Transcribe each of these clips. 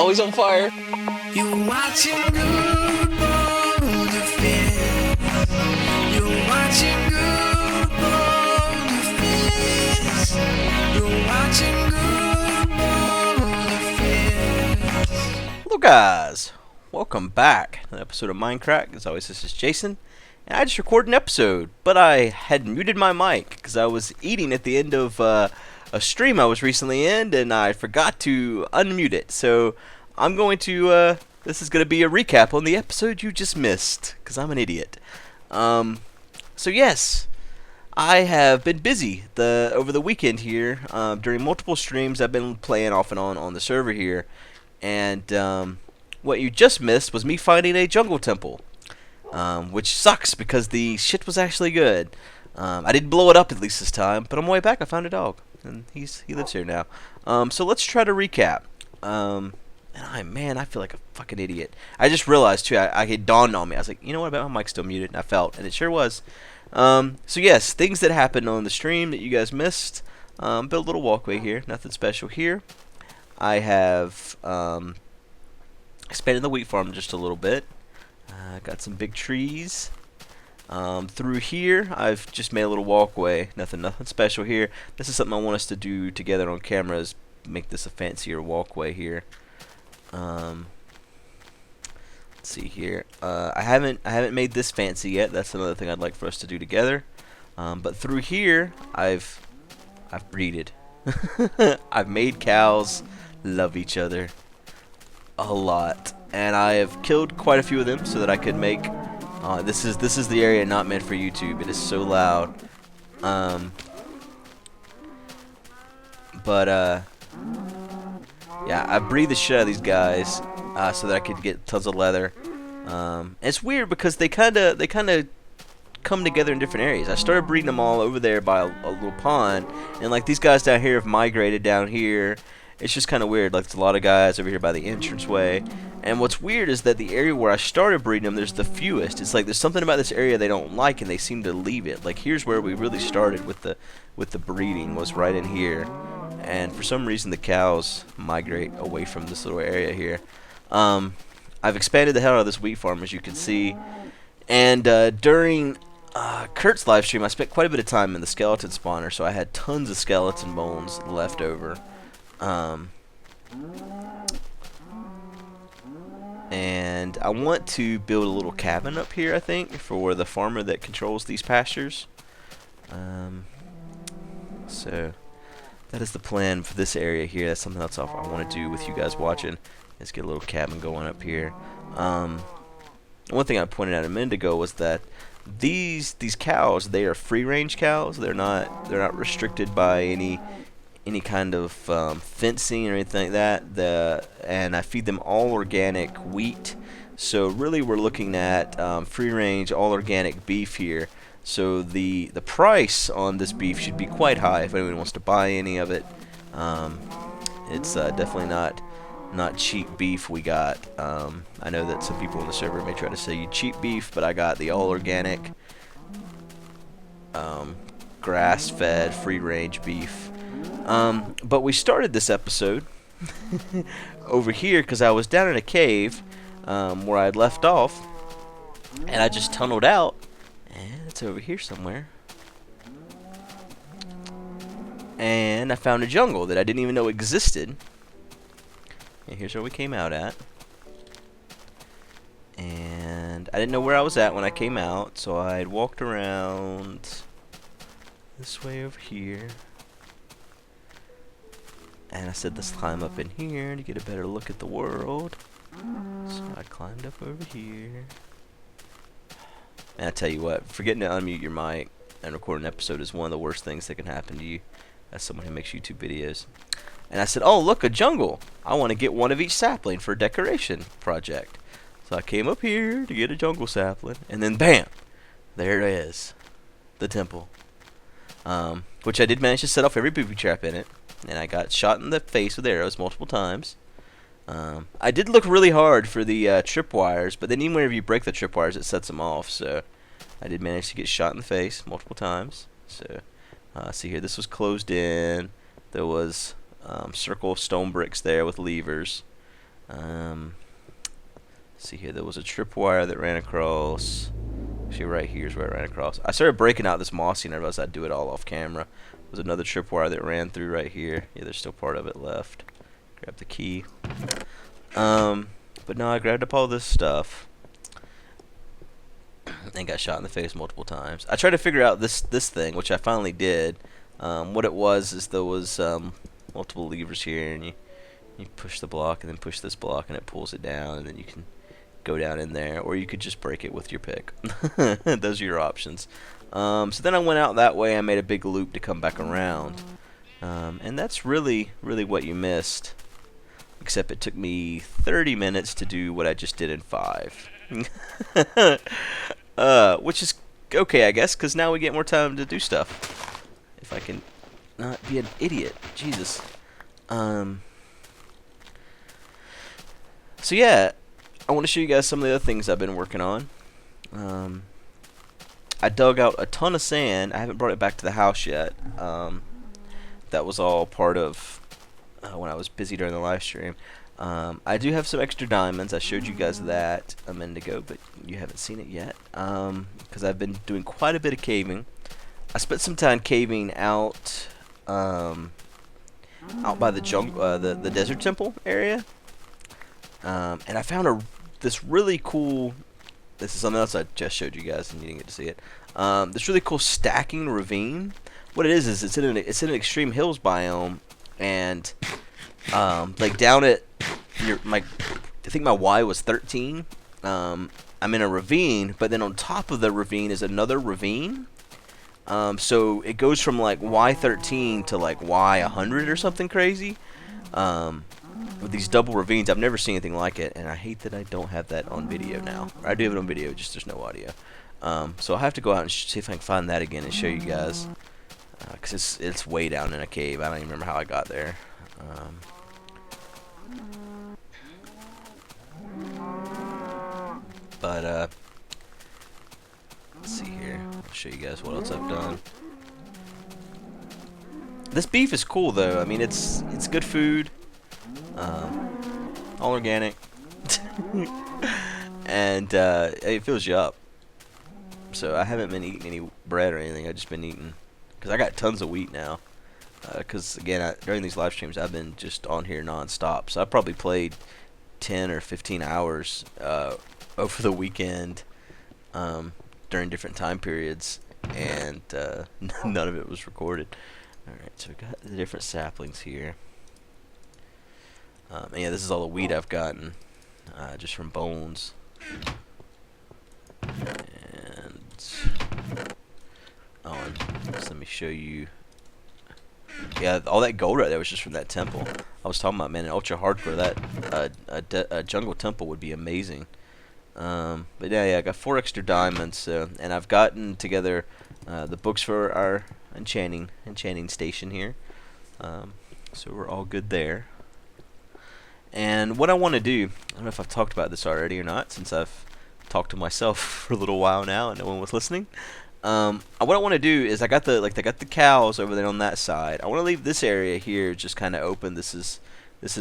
Always on fire. You're watching GuudeBoulderfist. You're watching GuudeBoulderfist. You're watching GuudeBoulderfist. Hello guys, welcome back to an episode of MindCrack. As always, this is Jason, and I just recorded an episode, but I had muted my mic because I was eating at the end of a stream I was recently in, and I forgot to unmute it. So I'm going to, this is going to be a recap on the episode you just missed, because I'm an idiot. So yes, I have been busy over the weekend here. During multiple streams, I've been playing off and on the server here, and what you just missed was me finding a jungle temple, which sucks because the shit was actually good. I didn't blow it up at least this time, but on my way back I found a dog, and he lives here now. So let's try to recap. And I feel like a fucking idiot. I just realized too, it dawned on me. I was like, you know what, I bet my mic's still muted, and I felt, and it sure was. So yes, things that happened on the stream that you guys missed. Built a little walkway here, nothing special here. I have expanded the wheat farm just a little bit. Got some big trees. Through here, I've just made a little walkway. Nothing special here. This is something I want us to do together on camera, is make this a fancier walkway here. Let's see here. I haven't made this fancy yet. That's another thing I'd like for us to do together. But through here, I've breeded. I've made cows love each other a lot, and I have killed quite a few of them so that I could make. This is the area not meant for YouTube. It is so loud. Yeah, I breed the shit out of these guys so that I could get tons of leather. It's weird because they kind of come together in different areas. I started breeding them all over there by a little pond, and like these guys down here have migrated down here. It's just kind of weird. Like there's a lot of guys over here by the entranceway. And what's weird is that the area where I started breeding them, there's the fewest. It's like there's something about this area they don't like, and they seem to leave it. Like here's where we really started with the breeding, was right in here. And for some reason the cows migrate away from this little area here. I've expanded the hell out of this wheat farm, as you can see. And during Kurt's live stream, I spent quite a bit of time in the skeleton spawner, so I had tons of skeleton bones left over. And I want to build a little cabin up here, I think, for the farmer that controls these pastures. So that is the plan for this area here. That's something else I want to do with you guys watching, is get a little cabin going up here. One thing I pointed out a minute ago was that these cows, they are free range cows. They're not restricted by any kind of fencing or anything like that. And I feed them all organic wheat. So really we're looking at free range, all organic beef here. So the price on this beef should be quite high if anyone wants to buy any of it. It's definitely not cheap beef we got. I know that some people on the server may try to say you cheap beef, but I got the all organic grass-fed free range beef. But we started this episode over here because I was down in a cave where I had left off, and I just tunneled out, and it's over here somewhere. And I found a jungle that I didn't even know existed. And here's where we came out at. And I didn't know where I was at when I came out, so I had walked around this way over here. And I said, let's climb up in here to get a better look at the world. So I climbed up over here. And I tell you what, forgetting to unmute your mic and record an episode is one of the worst things that can happen to you as someone who makes YouTube videos. And I said, oh, look, a jungle. I want to get one of each sapling for a decoration project. So I came up here to get a jungle sapling, and then bam, there it is, the temple. Which I did manage to set off every booby trap in it. And I got shot in the face with arrows multiple times. I did look really hard for the tripwires, but then even whenever you break the tripwires, it sets them off. So I did manage to get shot in the face multiple times. So see here, this was closed in. There was circle of stone bricks there with levers. See here, there was a tripwire that ran across. Actually, right here is where it ran across. I started breaking out this mossy, and I realized I'd do it all off camera. There was another tripwire that ran through right here. Yeah, there's still part of it left. Grab the key. But no, I grabbed up all this stuff and got shot in the face multiple times. I tried to figure out this thing, which I finally did. What it was is there was multiple levers here, and you push the block and then push this block, and it pulls it down, and then you can go down in there, or you could just break it with your pick. Those are your options. So then I went out that way. I made a big loop to come back around, and that's really what you missed. Except it took me 30 minutes to do what I just did in 5. Which is okay, I guess, because now we get more time to do stuff. If I can not be an idiot. Jesus. So yeah, I want to show you guys some of the other things I've been working on. I dug out a ton of sand. I haven't brought it back to the house yet. That was all part of when I was busy during the live stream. I do have some extra diamonds. I showed you guys that a minute ago, but you haven't seen it yet. Because I've been doing quite a bit of caving. I spent some time caving out by the jungle, the desert temple area. And I found this really cool. This is something else I just showed you guys, and you didn't get to see it. This really cool stacking ravine. What it is it's in an extreme hills biome, and like down at I think my Y was 13. I'm in a ravine, but then on top of the ravine is another ravine. So it goes from like Y13 to like Y100 or something crazy. With these double ravines, I've never seen anything like it, and I hate that I don't have that on video now. I do have it on video, just there's no audio. So I'll have to go out and see if I can find that again and show you guys, because it's way down in a cave. I don't even remember how I got there. Let's see here. I'll show you guys what else I've done. This beef is cool though. I mean, it's good food. All organic. And it fills you up. So I haven't been eating any bread or anything. I've just been eating, because I got tons of wheat now. Because again, during these live streams, I've been just on here non-stop. So I probably played 10 or 15 hours over the weekend during different time periods, and none of it was recorded. Alright, so we got the different saplings here. And yeah, this is all the wheat I've gotten just from bones. And just let me show you. Yeah, all that gold right there was just from that temple. I was talking about, man, in ultra hardcore, that a jungle temple would be amazing. But yeah, I got 4 extra diamonds, and I've gotten together the books for our enchanting station here. So we're all good there. And what I want to do, I don't know if I've talked about this already or not, since I've talked to myself for a little while now and no one was listening. What I want to do is I got the cows over there on that side. I want to leave this area here just kind of open. This is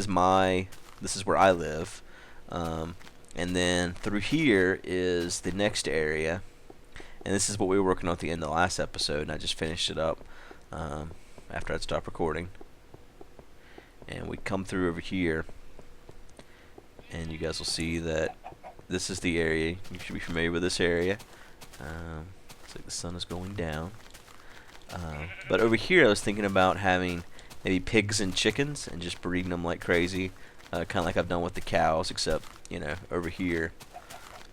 where I live. And then through here is the next area. And this is what we were working on at the end of the last episode, and I just finished it up after I'd stopped recording. And we come through over here, and you guys will see that this is the area. You should be familiar with this area. Looks like the sun is going down. But over here I was thinking about having maybe pigs and chickens and just breeding them like crazy. Kind of like I've done with the cows, except, you know, over here.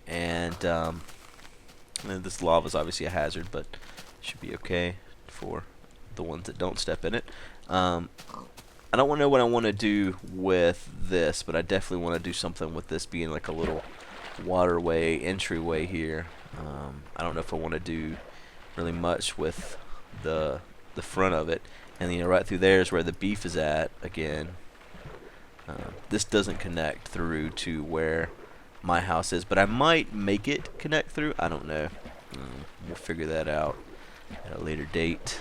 And this lava is obviously a hazard, but should be okay for the ones that don't step in it. I don't know what I want to do with this, but I definitely want to do something with this being like a little waterway entryway here. I don't know if I want to do really much with the front of it. And you know, right through there is where the beef is at again. This doesn't connect through to where my house is, but I might make it connect through. I don't know. We'll figure that out at a later date.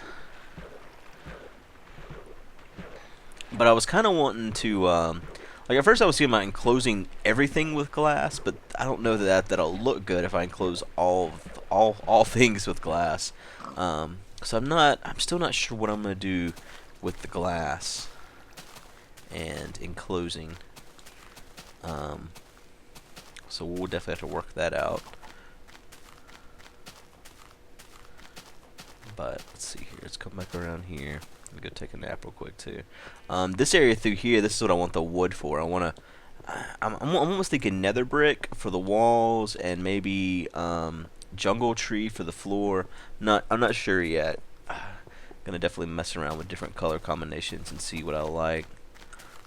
But I was kind of wanting to Like at first I was thinking about enclosing everything with glass, but I don't know that'll look good if I enclose all things with glass. So I'm still not sure what I'm gonna do with the glass and enclosing. So we'll definitely have to work that out. But let's see here. Let's come back around here. I'm gonna take a nap real quick too. This area through here, this is what I want the wood for. I'm almost thinking nether brick for the walls and maybe jungle tree for the floor. I'm not sure yet. Gonna definitely mess around with different color combinations and see what I like.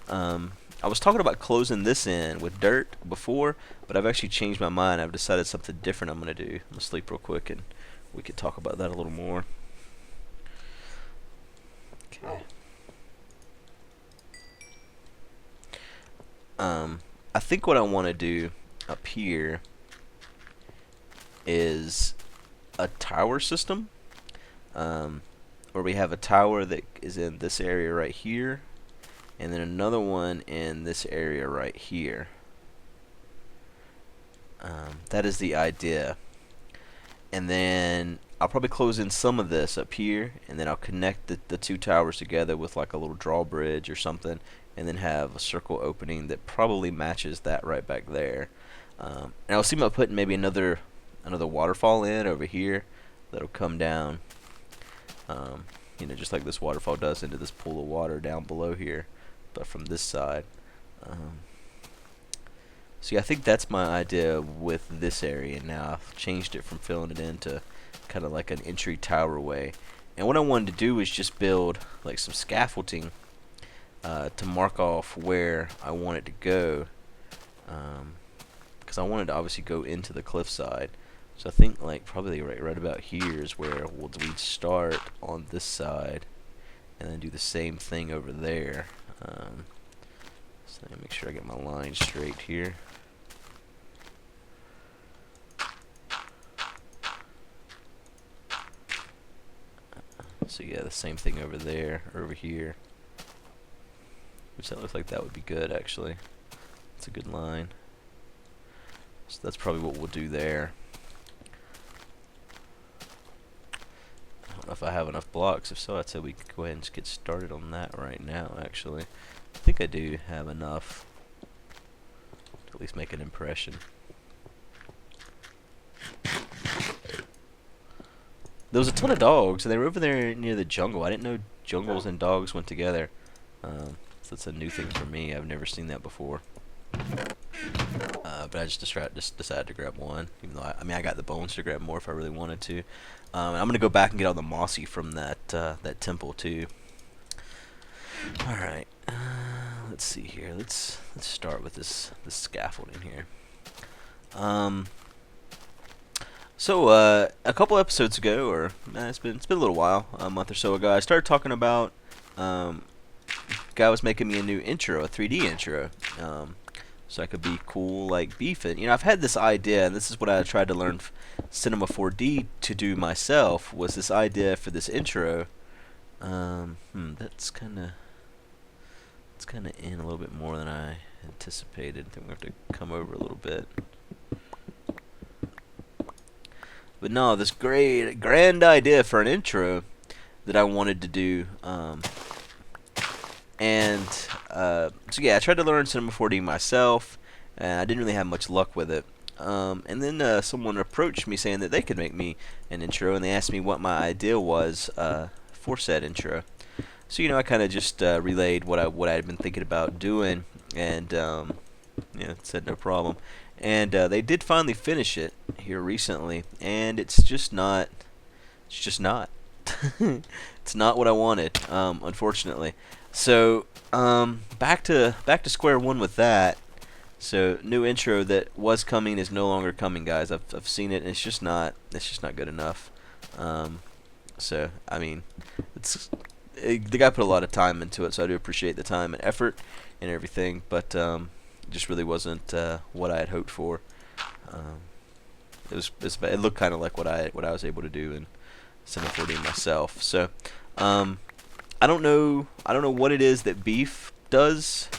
I was talking about closing this in with dirt before, but I've actually changed my mind. I've decided something different I'm gonna do. I'm gonna sleep real quick and we could talk about that a little more. Okay. I think what I want to do up here is a tower system, where we have a tower that is in this area right here, and then another one in this area right here. That is the idea. And then I'll probably close in some of this up here, and then I'll connect the two towers together with like a little drawbridge or something, and then have a circle opening that probably matches that right back there. And I'll see about putting maybe another waterfall in over here that'll come down, you know, just like this waterfall does into this pool of water down below here, but from this side. So yeah, I think that's my idea with this area now. I've changed it from filling it into kind of like an entry tower way. And what I wanted to do is just build like some scaffolding to mark off where I want it to go. Because I wanted to obviously go into the cliffside. So I think like probably right about here is where we'd start on this side, and then do the same thing over there. So let me make sure I get my line straight here. So yeah, the same thing over there, or over here. Which that looks like that would be good actually. It's a good line. So that's probably what we'll do there. I don't know if I have enough blocks. If so, I'd say we could go ahead and just get started on that right now actually. I think I do have enough to at least make an impression. There was a ton of dogs, and they were over there near the jungle. I didn't know jungles and dogs went together. So that's a new thing for me. I've never seen that before. But I just decided to grab one, even though I got the bones to grab more if I really wanted to. And I'm gonna go back and get all the mossy from that temple too. All right, let's see here. Let's start with this scaffolding here. So a couple episodes ago, or it's been a little while, a month or so ago, I started talking about guy was making me a new intro, a 3D intro, so I could be cool like Beef. And you know, I've had this idea, and this is what I tried to learn Cinema 4D to do myself. Was this idea for this intro? That's kind of in a little bit more than I anticipated. I think we have to come over a little bit. But no, this grand idea for an intro that I wanted to do. So yeah, I tried to learn Cinema 4D myself, and I didn't really have much luck with it. And then someone approached me saying that they could make me an intro, and they asked me what my idea was for said intro. So you know, I kind of just relayed what I had been thinking about doing, and yeah, said no problem. And they did finally finish it here recently, and it's just not. It's not what I wanted, unfortunately. So back to square one with that. So new intro that was coming is no longer coming, guys. I've seen it, and it's just not good enough. So I mean, the guy put a lot of time into it, so I do appreciate the time and effort and everything, but just really wasn't what I had hoped for. It looked kind of like what I was able to do in Cinema 4D myself. So I don't know what it is that Beef does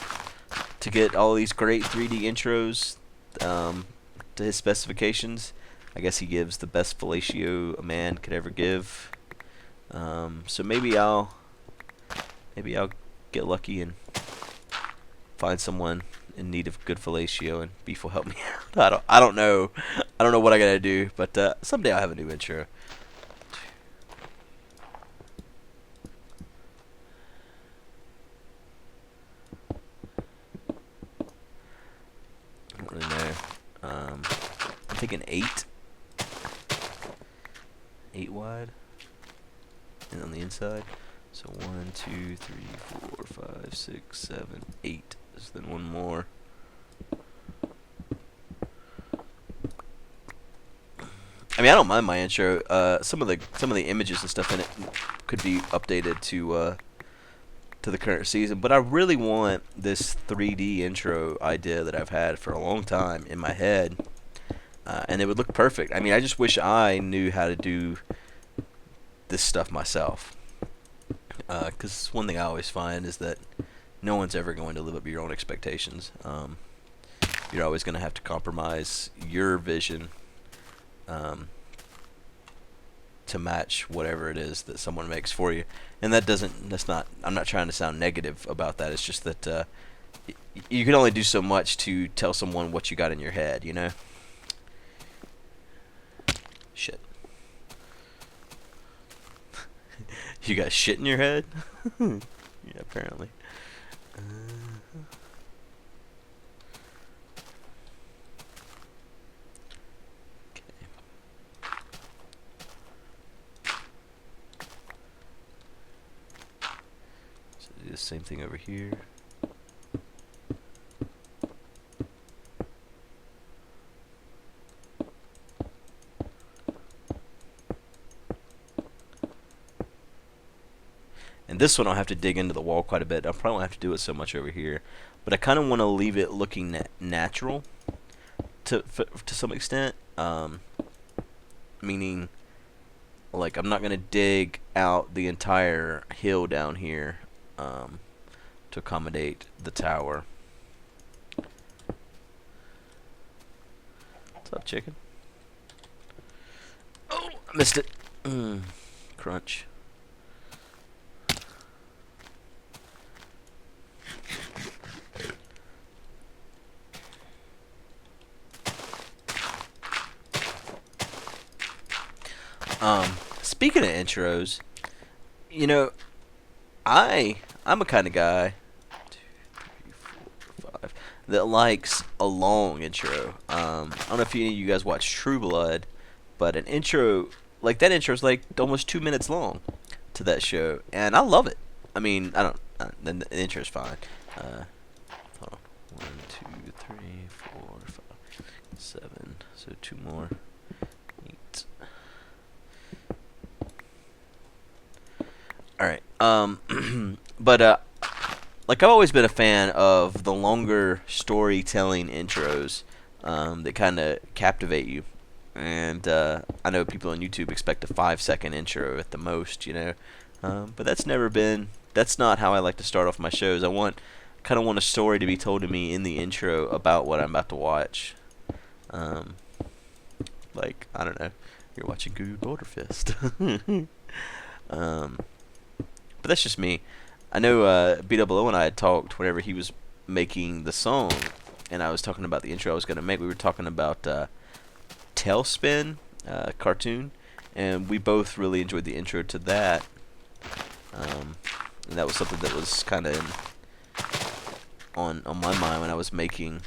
to get all these great 3D intros to his specifications. I guess he gives the best fellatio a man could ever give. So maybe I'll get lucky and find someone in need of good fellatio, and Beef will help me out. I don't know what I gotta do, but someday I'll have a new intro. I don't really know. I'm thinking 8 wide, and on the inside. So 1, 2, 3, 4, 5, 6, 7, 8. So then one more. I mean, I don't mind my intro. Some of the images and stuff in it could be updated to the current season, but I really want this 3D intro idea that I've had for a long time in my head, and it would look perfect. I mean, I just wish I knew how to do this stuff myself. Because one thing I always find is that no one's ever going to live up to your own expectations. You're always going to have to compromise your vision to match whatever it is that someone makes for you. And I'm not trying to sound negative about that. It's just that you can only do so much to tell someone what you got in your head, you know? Shit. You got shit in your head? Yeah, apparently. Okay. So do the same thing over here. And this one I'll have to dig into the wall quite a bit. I probably won't have to do it so much over here, but I kind of want to leave it looking natural to some extent. Meaning, like, I'm not gonna dig out the entire hill down here to accommodate the tower. What's up, chicken? Oh, I missed it. Crunch. Speaking of intros, you know, I'm a kind of guy 2, 3, 4, 5 that likes a long intro. I don't know if any of you guys watch True Blood, but an intro like that intro is like almost 2 minutes long to that show, and I love it. I mean, the intro is fine. Hold on. 1, 2, 3, 4, 5, 7. So 2 more. 8. Alright, but, like, I've always been a fan of the longer storytelling intros, that kind of captivate you, and, I know people on YouTube expect a 5-second intro at the most, you know, but that's not how I like to start off my shows. I kind of want a story to be told to me in the intro about what I'm about to watch. Like, I don't know, you're watching GuudeBoulderfist. But that's just me. I know B-Double-O and I had talked whenever he was making the song, and I was talking about the intro I was going to make. We were talking about Tailspin cartoon, and we both really enjoyed the intro to that. And that was something that was kind of on my mind when I was making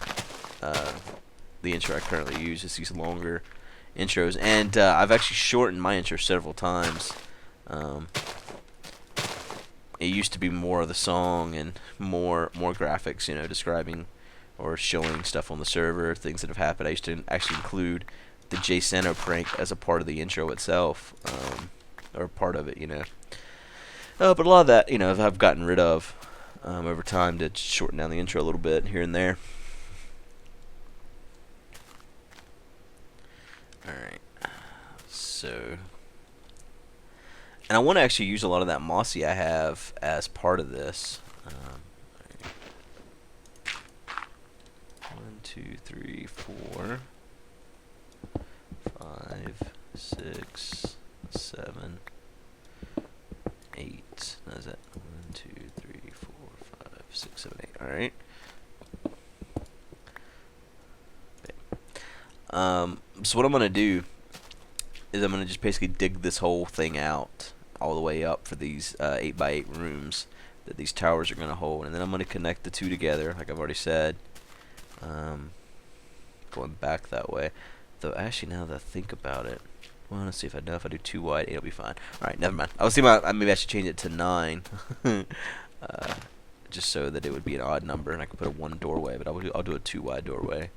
the intro I currently use. Is these longer intros, and I've actually shortened my intro several times. It used to be more of the song and more graphics, you know, describing or showing stuff on the server, things that have happened. I used to actually include the Jay Sano prank as a part of the intro itself, or part of it, you know. But a lot of that, you know, I've gotten rid of over time to shorten down the intro a little bit here and there. Alright, so... And I want to actually use a lot of that mossy I have as part of this. 2, 3, 4, 5, 6, 7, 8. How's that? 1, 2, 3, 4, 5, 6, 7, 8. All right. So what I'm gonna do is I'm gonna just basically dig this whole thing out all the way up for these 8x8 rooms that these towers are gonna hold, and then I'm gonna connect the two together, like I've already said. Going back that way, though. Actually, now that I think about it, well, let's see if I know if I do 2 wide, 8 will be fine. All right, never mind. I was thinking about maybe I should change it to 9, just so that it would be an odd number, and I could put a 1 doorway. But I'll do a 2 wide doorway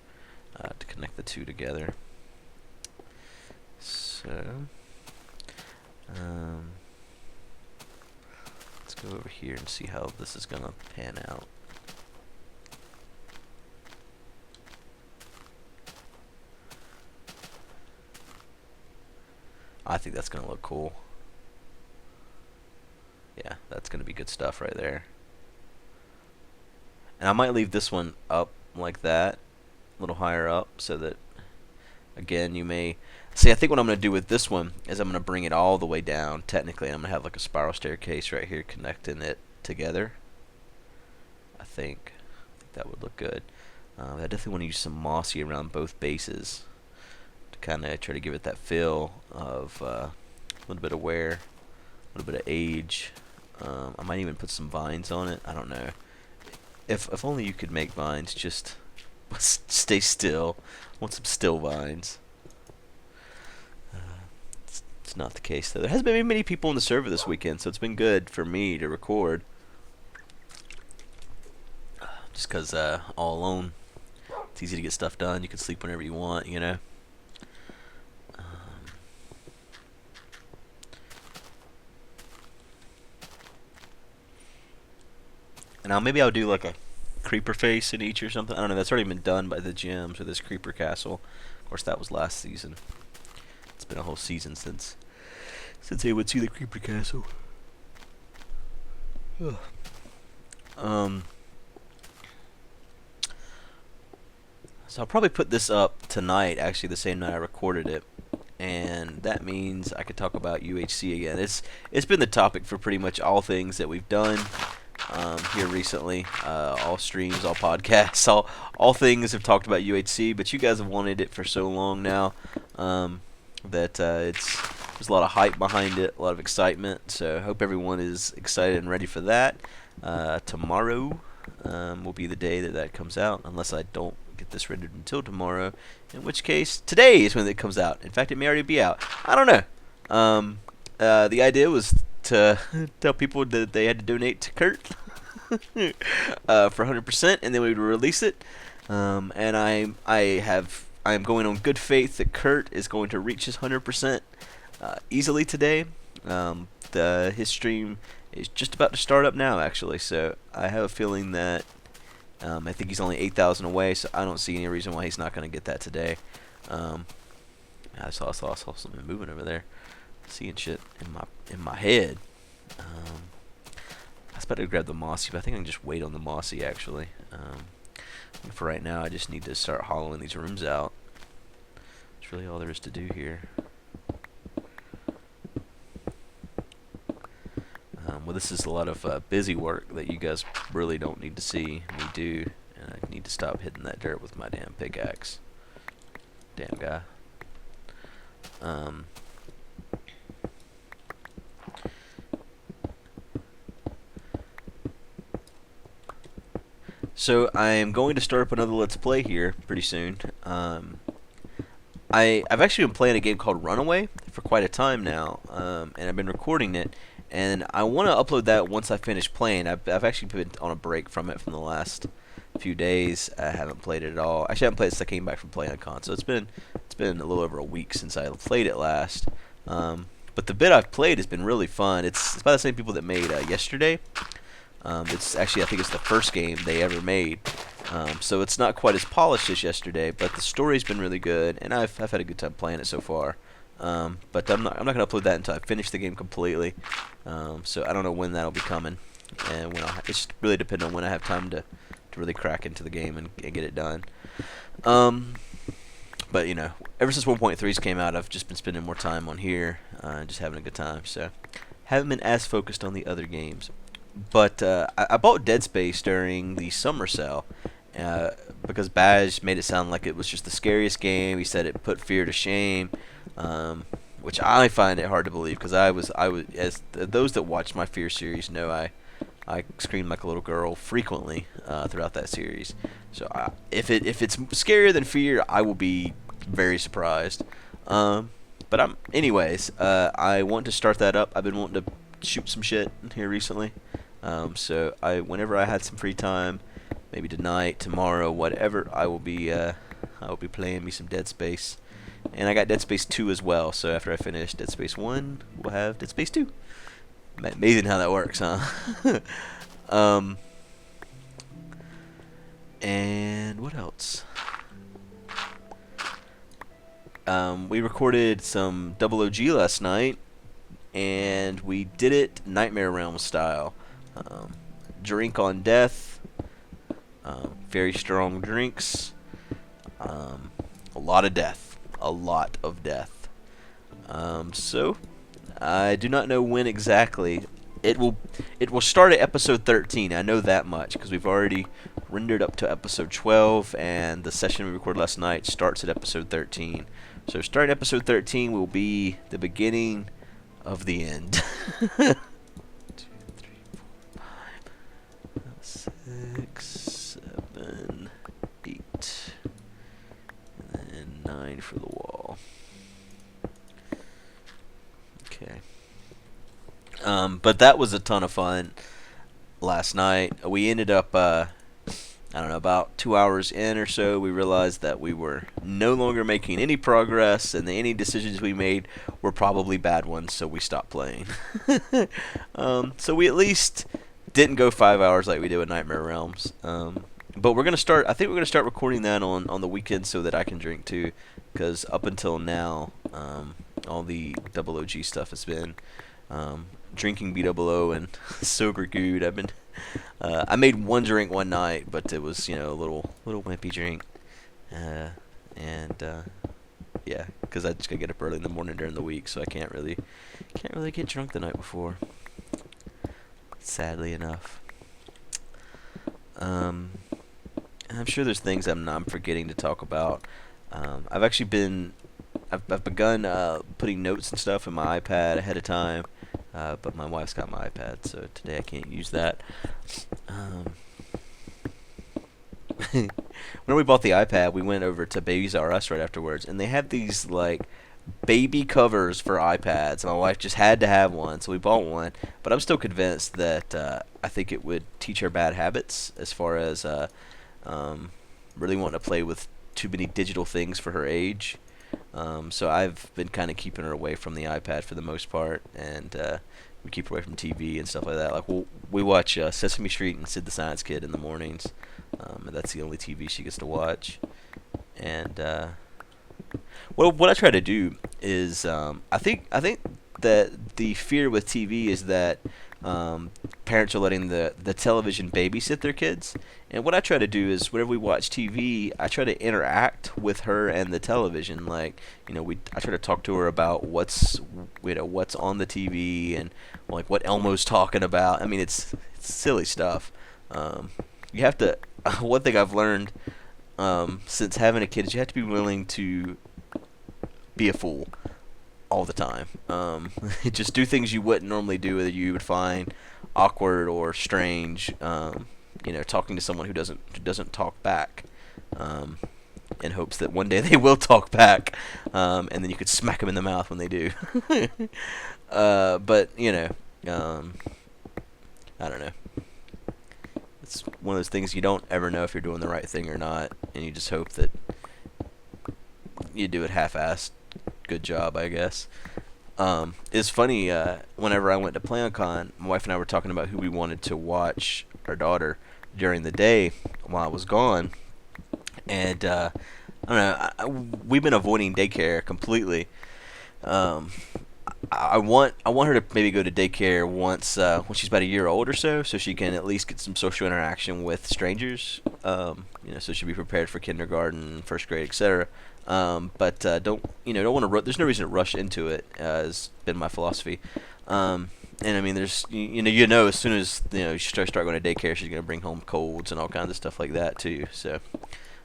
to connect the two together. So, let's go over here and see how this is gonna pan out. I think that's gonna look cool. Yeah, that's gonna be good stuff right there. And I might leave this one up like that, a little higher up, so that, again, you may see. I think what I'm gonna do with this one is I'm gonna bring it all the way down. Technically, I'm gonna have like a spiral staircase right here connecting it together. I think that would look good. I definitely want to use some mossy around both bases to kind of try to give it that feel of a little bit of wear, a little bit of age. I might even put some vines on it. I don't know. If only you could make vines just stay still. I want some still vines. It's not the case though. There hasn't been many people on the server this weekend, so it's been good for me to record. Just because all alone, it's easy to get stuff done. You can sleep whenever you want, you know. And now maybe I'll do like a creeper face in each or something. I don't know. That's already been done by the gems with this creeper castle. Of course, that was last season. It's been a whole season since I would see the creeper castle. Ugh. So I'll probably put this up tonight, actually the same night I recorded it, and that means I could talk about UHC again. It's been the topic for pretty much all things that we've done here recently. All streams, all podcasts, all things have talked about UHC, but you guys have wanted it for so long now that there's a lot of hype behind it, a lot of excitement. So I hope everyone is excited and ready for that. Tomorrow will be the day that comes out, unless I don't get this rendered until tomorrow, in which case today is when it comes out. In fact, it may already be out. I don't know. The idea was to tell people that they had to donate to Kurt for 100%, and then we would release it. And I am going on good faith that Kurt is going to reach his 100% easily today. His stream is just about to start up now, actually, so I have a feeling that I think he's only 8,000 away, so I don't see any reason why he's not going to get that today. I saw something moving over there, seeing shit in my head. I was about to grab the mossy, but I think I can just wait on the mossy actually. For right now, I just need to start hollowing these rooms out. That's really all there is to do here. Well, this is a lot of busy work that you guys really don't need to see me do, and I need to stop hitting that dirt with my damn pickaxe. Damn guy. So I am going to start up another Let's Play here pretty soon. I've actually been playing a game called Runaway for quite a time now, and I've been recording it. And I want to upload that once I finish playing. I've actually been on a break from it from the last few days. I haven't played it at all. Actually, I haven't played it since I came back from playing on console. It's been a little over a week since I played it last. But the bit I've played has been really fun. It's by the same people that made Yesterday. It's actually, I think it's the first game they ever made. So it's not quite as polished as Yesterday, but the story's been really good, and I've had a good time playing it so far. But I'm not going to upload that until I finish the game completely. So I don't know when that'll be coming, and when it's really dependent on when I have time to really crack into the game and get it done. But ever since 1.3's came out, I've just been spending more time on here, just having a good time. So haven't been as focused on the other games. But I bought Dead Space during the summer sale because Baj made it sound like it was just the scariest game. He said it put fear to shame, which I find it hard to believe because I was as those that watch my Fear series know I screamed like a little girl frequently throughout that series. So if it's scarier than Fear, I will be very surprised. But anyways, I want to start that up. I've been wanting to shoot some shit here recently. So whenever I had some free time, maybe tonight, tomorrow, whatever, I will be playing me some Dead Space. And I got Dead Space 2 as well. So after I finish Dead Space 1, we'll have Dead Space 2. Amazing how that works, huh? And what else? We recorded some Double OG last night, and we did it Nightmare Realm style. Drink on death, very strong drinks, a lot of death. So I do not know when exactly. It will start at episode 13. I know that much because we've already rendered up to episode 12, and the session we recorded last night starts at episode 13. So starting episode 13 will be the beginning of the end. 2, 3, 4, 5, 6, 7, 8, and then 9 for the wall. Okay. But that was a ton of fun last night. We ended up, I don't know, about 2 hours in or so, we realized that we were no longer making any progress, and any decisions we made were probably bad ones, so we stopped playing. So we at least didn't go 5 hours like we did with Nightmare Realms. But we're gonna start. I think we're gonna start recording that on the weekend so that I can drink too, because up until now, all the Double OG stuff has been drinking B00 and sober Guude. I've been. I made one drink one night, but it was a little wimpy drink, yeah, because I just gotta get up early in the morning during the week, so I can't really get drunk the night before. Sadly enough. And I'm sure there's things I'm forgetting to talk about. I've begun putting notes and stuff in my iPad ahead of time, but my wife's got my iPad, so today I can't use that. When we bought the iPad, we went over to Babies R Us right afterwards, and they had these like baby covers for iPads. My wife just had to have one, so we bought one. But I'm still convinced that I think it would teach her bad habits as far as really wanting to play with too many digital things for her age. So I've been kind of keeping her away from the iPad for the most part, and we keep her away from TV and stuff like that. Like we watch Sesame Street and Sid the Science Kid in the mornings, and that's the only TV she gets to watch. And what I try to do is I think that the fear with TV is that parents are letting the television babysit their kids. And what I try to do is whenever we watch TV, I try to interact with her and the television. Like, I try to talk to her about what's on the TV and like what Elmo's talking about. I mean, it's silly stuff. You have to. One thing I've learned since having a kid is you have to be willing to be a fool all the time. Just do things you wouldn't normally do that you would find awkward or strange. Talking to someone who doesn't talk back, in hopes that one day they will talk back, and then you could smack them in the mouth when they do. But I don't know. It's one of those things you don't ever know if you're doing the right thing or not, and you just hope that you do it half-assed. Good job, I guess. It's funny, whenever I went to PlanCon, my wife and I were talking about who we wanted to watch our daughter during the day while I was gone. And, I don't know, we've been avoiding daycare completely. I want her to maybe go to daycare once when she's about a year old or so she can at least get some social interaction with strangers. So she'll be prepared for kindergarten, first grade, etc. But don't want to. There's no reason to rush into it. Has been my philosophy. And I mean, there's as soon as you start going to daycare, she's gonna bring home colds and all kinds of stuff like that too. So,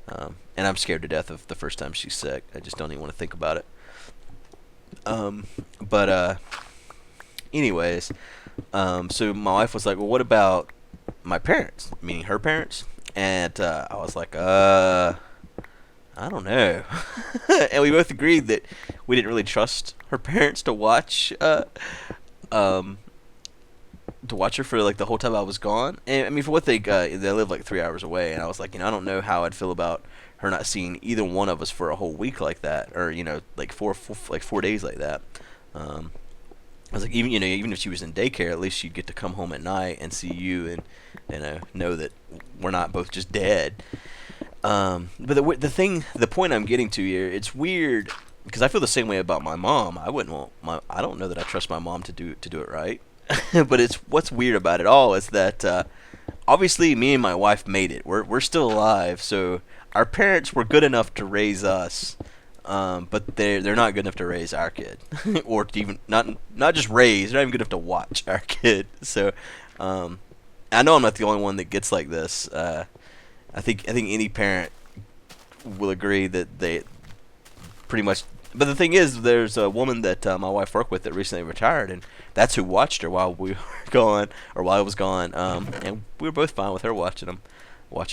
and I'm scared to death of the first time she's sick. I just don't even want to think about it. Anyways, so my wife was like, well, what about my parents, meaning her parents? And I was like, I don't know. And we both agreed that we didn't really trust her parents to watch her for like the whole time I was gone. And I mean, for what they live like 3 hours away, and I was like, I don't know how I'd feel about her not seeing either one of us for a whole week like that, or like 4 days like that. I was like, even if she was in daycare, at least she'd get to come home at night and see you and know that we're not both just dead. But the point I'm getting to here, it's weird because I feel the same way about my mom. I don't know that I trust my mom to do it right. But what's weird about it all is that obviously me and my wife made it. We're still alive, so our parents were good enough to raise us, but they're not good enough to raise our kid, or to even not just raise. They're not even good enough to watch our kid. So I know I'm not the only one that gets like this. I think any parent will agree that they pretty much. But the thing is, there's a woman that my wife worked with that recently retired, and that's who watched her while we were gone, or while I was gone. And we were both fine with her watching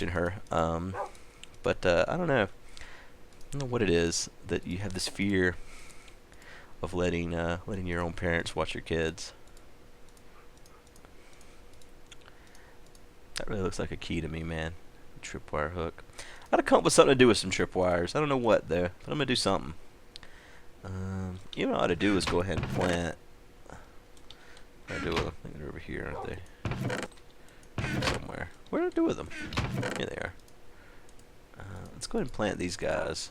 her. But I don't know. I don't know what it is that you have this fear of letting your own parents watch your kids. That really looks like a key to me, man. Tripwire hook. I gotta come up with something to do with some tripwires. I don't know what though, but I'm gonna do something. You know what I ought to do is go ahead and plant. I think they're over here, aren't they? Somewhere. What did I do with them? Here they are. Let's go ahead and plant these guys.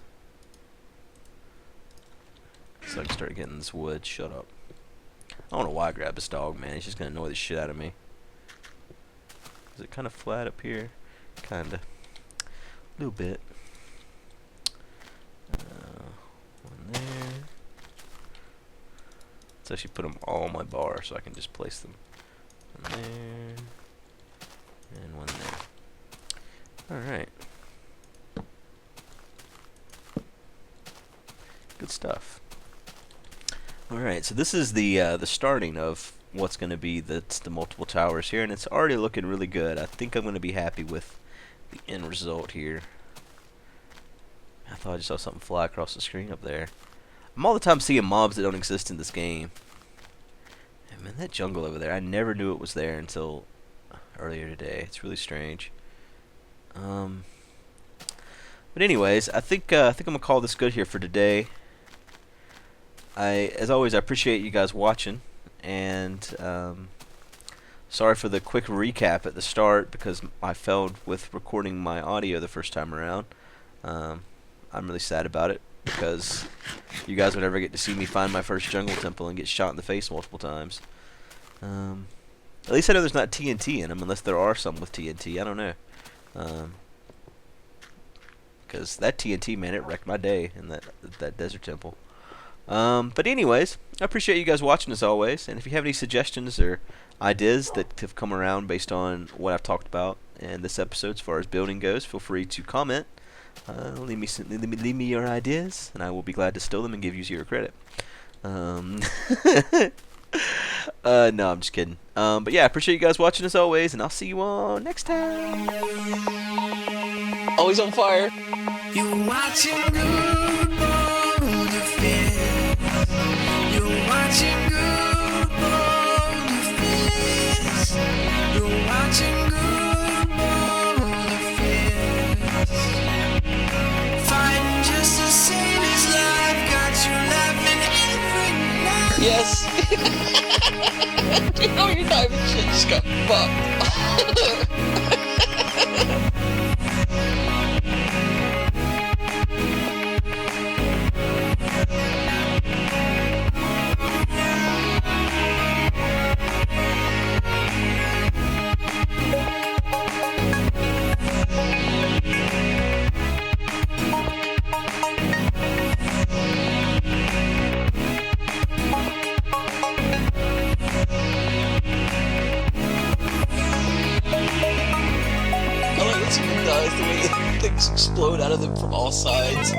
So I can start getting this wood. Shut up. I don't know why I grabbed this dog, man. He's just gonna annoy the shit out of me. Is it kind of flat up here? Kinda. A little bit. One there. Let's actually put them all on my bar so I can just place them. One there. And one there. Alright. Good stuff. Alright, so this is the starting of what's going to be the multiple towers here, and it's already looking really good. I think I'm going to be happy with the end result here. I thought I just saw something fly across the screen up there. I'm all the time seeing mobs that don't exist in this game. And man, that jungle over there, I never knew it was there until earlier today. It's really strange. But anyways, I think I'm gonna call this good here for today. As always, I appreciate you guys watching, and sorry for the quick recap at the start because I failed with recording my audio the first time around. I'm really sad about it because you guys would never get to see me find my first jungle temple and get shot in the face multiple times. At least I know there's not TNT in them, unless there are some with TNT. I don't know. Because that TNT, man, it wrecked my day in that desert temple. But anyways, I appreciate you guys watching as always, and if you have any suggestions or ideas that have come around based on what I've talked about in this episode as far as building goes, feel free to comment. Leave me your ideas, and I will be glad to steal them and give you zero credit. No, I'm just kidding. But yeah, I appreciate you guys watching as always, and I'll see you all next time. Always on fire. You watching GuudeBoulderfist. You watching GuudeBoulderfist. You watching GuudeBoulderfist. Fighting just to save his life. Got you laughing every night. Yes. You know you're not even shit. Just got fucked. I like the way things explode out of them from all sides.